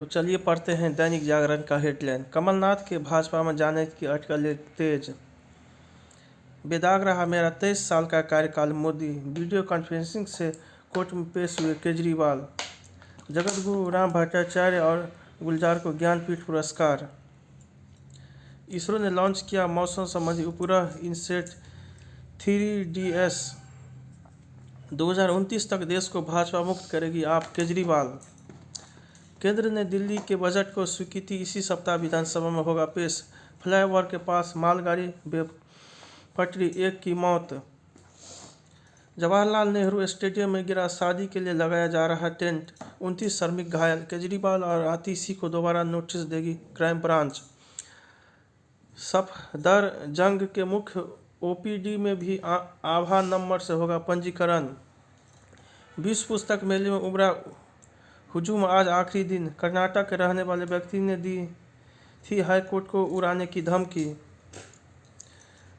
तो चलिए पढ़ते हैं दैनिक जागरण का हेडलाइन। कमलनाथ के भाजपा में जाने की अटकलें तेज। बेदाग रहा मेरा 23 साल का कार्यकाल, मोदी। वीडियो कॉन्फ्रेंसिंग से कोर्ट में पेश हुए केजरीवाल। जगत गुरु राम भट्टाचार्य और गुलजार को ज्ञानपीठ पुरस्कार। इसरो ने लॉन्च किया मौसम संबंधी उपग्रह इनसेट 3DS। 2029 तक देश को भाजपा मुक्त करेगी आप, केजरीवाल। केंद्र ने दिल्ली के बजट को स्वीकृति, इसी सप्ताह विधानसभा में होगा पेश। फ्लाईओवर के पास मालगाड़ी बेपटरी, एक की मौत। जवाहरलाल नेहरू स्टेडियम में गिरा, शादी के लिए लगाया जा रहा टेंट। 29 श्रमिक घायल। केजरीवाल और आतिशी को दोबारा नोटिस देगी क्राइम ब्रांच। सफदरजंग के मुख्य OPD में भी आभा नंबर से होगा पंजीकरण। विश्व पुस्तक मेले में उभरा हुजूम, आज आखिरी दिन। कर्नाटक के रहने वाले व्यक्ति ने दी थी हाईकोर्ट को उड़ाने की धमकी।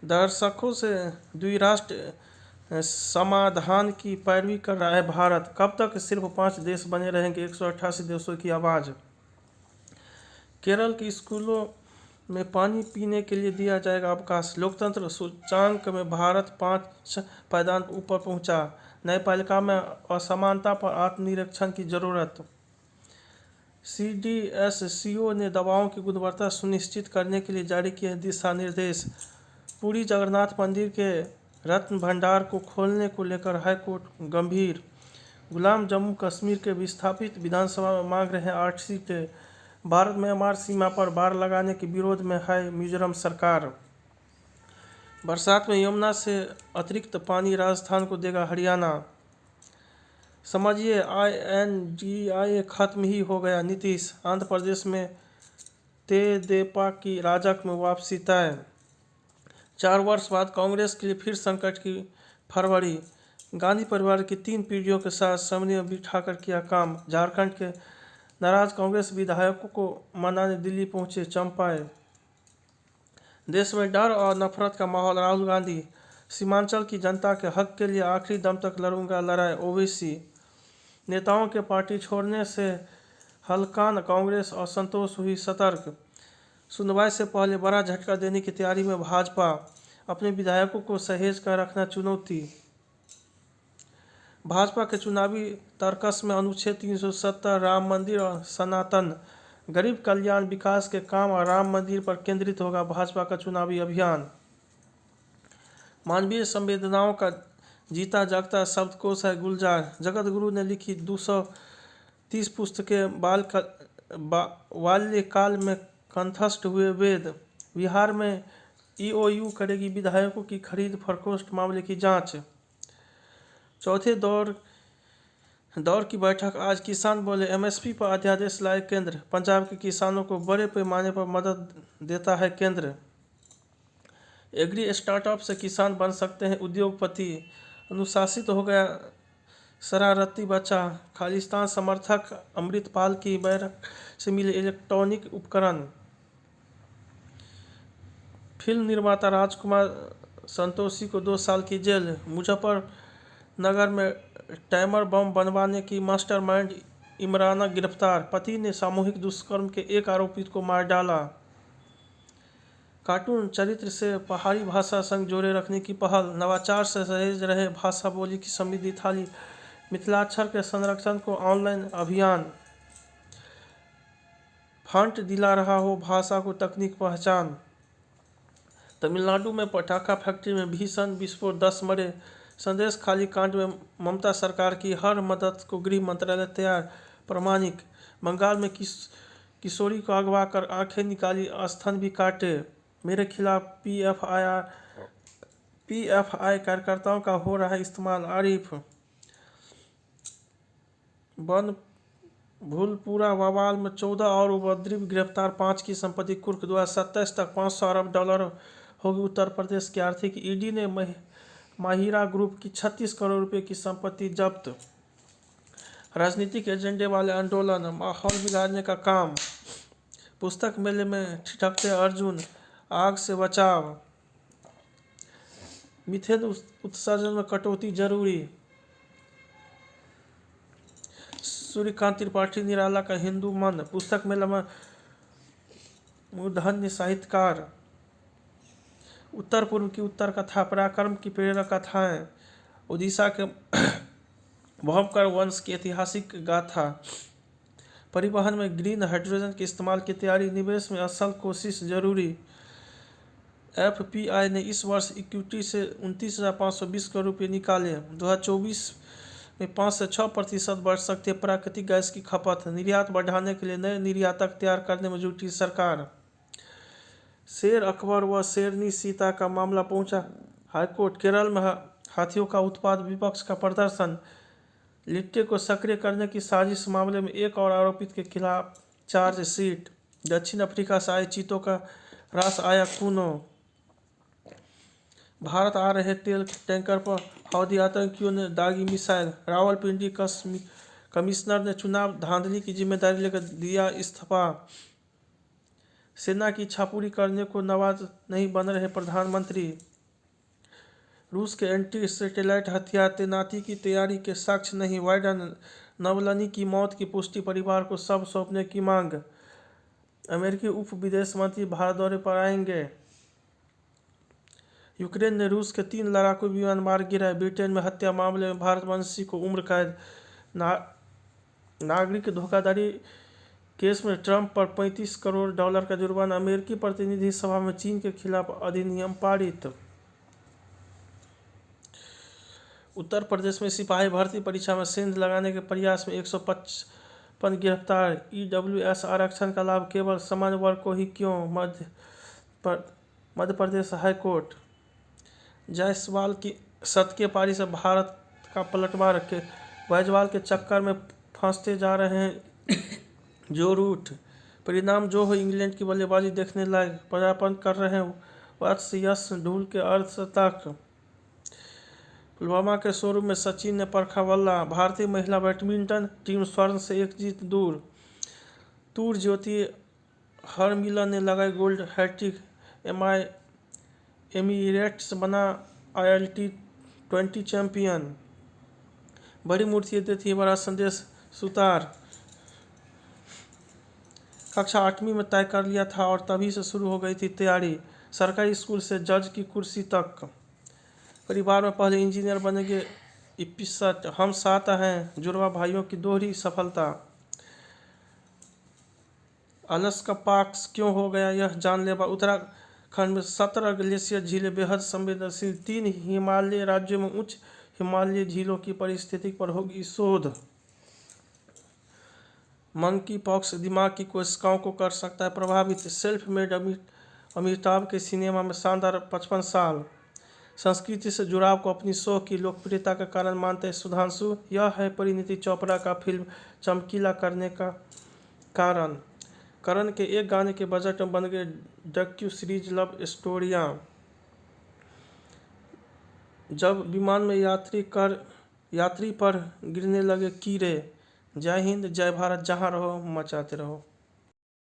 दशकों से द्विराष्ट्र समाधान की पैरवी कर रहा है भारत। कब तक सिर्फ 5 देश बने रहेंगे 188 देशों की आवाज़। केरल के स्कूलों में पानी पीने के लिए दिया जाएगा अवकाश। लोकतंत्र सूचांक में भारत 5 पायदान ऊपर पहुंचा। न्यायपालिका में असमानता पर आत्मनिरीक्षण की जरूरत। CDSCO ने दवाओं की गुणवत्ता सुनिश्चित करने के लिए जारी किए दिशा निर्देश। पुरी जगन्नाथ मंदिर के रत्न भंडार को खोलने को लेकर हाईकोर्ट गंभीर। गुलाम जम्मू कश्मीर के विस्थापित विधानसभा में मांग रहे हैं 8 सीटें। भारत म्यांमार सीमा पर बाड़ लगाने के विरोध में है मिजोरम सरकार। बरसात में यमुना से अतिरिक्त पानी राजस्थान को देगा हरियाणा। समझिए INDIA खत्म ही हो गया, नीतीश। आंध्र प्रदेश में तेदेपा की राजग में वापसी तय। 4 वर्ष बाद कांग्रेस के लिए फिर संकट की फरवरी। गांधी परिवार की 3 पीढ़ियों के साथ समन्वय बिठाकर किया काम। झारखंड के नाराज कांग्रेस विधायकों को मनाने दिल्ली पहुंचे चंपाई। देश में डर और नफरत का माहौल, राहुल गांधी। सीमांचल की जनता के हक के लिए आखिरी दम तक लड़ूंगा लड़ाई, OWैसी। नेताओं के पार्टी छोड़ने से हलकान कांग्रेस, असंतोष हुई सतर्क। सुनवाई से पहले बड़ा झटका देने की तैयारी में भाजपा, अपने विधायकों को सहेज कर रखना चुनौती। भाजपा के चुनावी तर्कस में अनुच्छेद 370, राम मंदिर और सनातन, गरीब कल्याण, विकास के काम और राम मंदिर पर केंद्रित होगा भाजपा का चुनावी अभियान। मानवीय संवेदनाओं का जीता जागता शब्दकोश है गुलजार। जगत गुरु ने लिखी 230 पुस्तकें। बाल्यकाल में कंठस्थ हुए वेद। बिहार में EOU करेगी विधायकों की खरीद फरोख्त मामले की जांच। चौथे दौर की बैठक आज। किसान बोले, MSP पर अध्यादेश लाए केंद्र। पंजाब के किसानों को बड़े पैमाने पर मदद देता है केंद्र। एग्री स्टार्टअप से किसान बन सकते हैं उद्योगपति। अनुशासित हो गया शरारती बच्चा। खालिस्तान समर्थक अमृतपाल की बैरक से मिले इलेक्ट्रॉनिक उपकरण। फिल्म निर्माता राजकुमार संतोषी को 2 साल की जेल। मुजफ्फरनगर में टाइमर बम बनवाने की मास्टरमाइंड इमराना गिरफ्तार। पति ने सामूहिक दुष्कर्म के एक आरोपित को मार डाला। कार्टून चरित्र से पहाड़ी भाषा संग जोड़े रखने की पहल। नवाचार से सहेज रहे भाषा बोली की समृद्धि थाली। मिथिलाक्षर के संरक्षण को ऑनलाइन अभियान। फंट दिला रहा हो भाषा को तकनीक पहचान। तमिलनाडु में पटाखा फैक्ट्री में भीषण विस्फोट, 10 मरे। संदेश खाली कांड में ममता सरकार की हर मदद को गृह मंत्रालय तैयार, प्रमाणिक। बंगाल में किशोरी को अगवा कर आंखें निकाली, स्तन भी काटे। मेरे खिलाफ PFI कार्यकर्ताओं का हो रहा है इस्तेमाल, आरिफ। भूलपुरा बवाल में 14 और उपद्रवी गिरफ्तार, 5 की संपत्ति कुर्क। 2027 तक $500 अरब होगी उत्तर प्रदेश की आर्थिक। ED ने माहिरा ग्रुप की 36 करोड़ रुपए की संपत्ति जब्त। राजनीतिक एजेंडे वाले आंदोलन, माहौल बिगाड़ने का काम। पुस्तक मेले में ठिठकते अर्जुन, आग से बचाव। मिथेन उत्सर्जन में कटौती जरूरी। सूर्यकांत त्रिपाठी निराला का हिंदू मन पुस्तक मेला में मूर्धन्य साहित्यकार। उत्तर पूर्व की उत्तर कथा, पराक्रम की प्रेरक कथाएं, उड़ीसा के भौमकर वंश की ऐतिहासिक गाथा, परिवहन में ग्रीन हाइड्रोजन के इस्तेमाल की तैयारी, निवेश में असल कोशिश जरूरी। एफपीआई ने इस वर्ष इक्विटी से 29,520 करोड़ रुपये निकाले। 2024 में 5 से 6% बढ़ सकती है प्राकृतिक गैस की खपत। निर्यात बढ़ाने के लिए नए निर्यातक तैयार करने में जुटी सरकार। शेर अकबर व शेरनी सीता का मामला पहुंचा हाईकोर्ट। केरल में हाथियों का उत्पात, विपक्ष का प्रदर्शन। लिट्टे को सक्रिय करने की साजिश मामले में एक और आरोपित के खिलाफ चार्जशीट। दक्षिण अफ्रीका से आए चीतों का रास आया खूनो। भारत आ रहे तेल टैंकर पर हौदी आतंकियों ने दागी मिसाइल। रावलपिंडी कमिश्नर ने चुनाव धांधली की जिम्मेदारी लेकर दिया इस्तीफा। सेना की इच्छा पूरी करने को नवाज नहीं बन रहे प्रधानमंत्री। रूस के एंटी सैटेलाइट हथियार तैनाती की तैयारी के साक्ष्य नहीं। बाइडन नवलनी की मौत की पुष्टि, परिवार को सब सौंपने की मांग। अमेरिकी उप विदेश मंत्री भारत दौरे पर आएंगे। यूक्रेन ने रूस के 3 लड़ाकू विमान मार गिराए। ब्रिटेन में हत्या मामले में भारतवंशी को उम्र कैद। नागरिक धोखाधड़ी केस में ट्रंप पर $35 करोड़ का जुर्माना। अमेरिकी प्रतिनिधि सभा में चीन के खिलाफ अधिनियम पारित। उत्तर प्रदेश में सिपाही भर्ती परीक्षा में सेंध लगाने के प्रयास में 155 गिरफ्तार। ईडब्ल्यूएस आरक्षण का लाभ केवल सामान्य वर्ग को ही क्यों? मध्य प्रदेश हाईकोर्ट। जायसवाल की सतके पारी से भारत का पलटवार। के बैजवाल के चक्कर में फंसते जा रहे हैं जो रूट। परिणाम जो हो, इंग्लैंड की बल्लेबाजी देखने लायक। पदार्पण कर रहे हैं वत्स यश ढूल के अर्धशतक। पुलवामा के शोरूम में सचिन ने परखा बल्ला। भारतीय महिला बैडमिंटन टीम स्वर्ण से 1 जीत दूर। तूर ज्योति हरमिलन ने लगाई गोल्ड हैट्रिक। एमिरेट्स बना ILT20 चैंपियन। बड़ी मूर्ति देती है बड़ा संदेश, सुतार। कक्षा 8वीं में तय कर लिया था और तभी से शुरू हो गई थी तैयारी। सरकारी स्कूल से जज की कुर्सी तक। परिवार में पहले इंजीनियर बनेंगे 21, हम 7 हैं। जुड़वा भाइयों की दोहरी सफलता। अलास्का पार्क्स क्यों हो गया यह जानलेवा? उत्तराखंड में 17 ग्लेशियर झीलें बेहद संवेदनशील। 3 हिमालयी राज्यों में उच्च हिमालयी झीलों की परिस्थिति पर होगी शोध। मंकी पॉक्स दिमाग की कोशिकाओं को कर सकता है प्रभावित। सेल्फ मेड अमिताभ के सिनेमा में शानदार 55 साल। संस्कृति से जुड़ाव को अपनी शो की लोकप्रियता का कारण मानते हैं सुधांशु। यह है परिणीति चोपड़ा का फिल्म चमकीला करने का कारण। करण के एक गाने के बजट में बन गए डॉक्यू सीरीज लव स्टोरियाँ। जब विमान में यात्री पर गिरने लगे कीड़े। जय हिंद, जय भारत, जहाँ रहो मचाते रहो।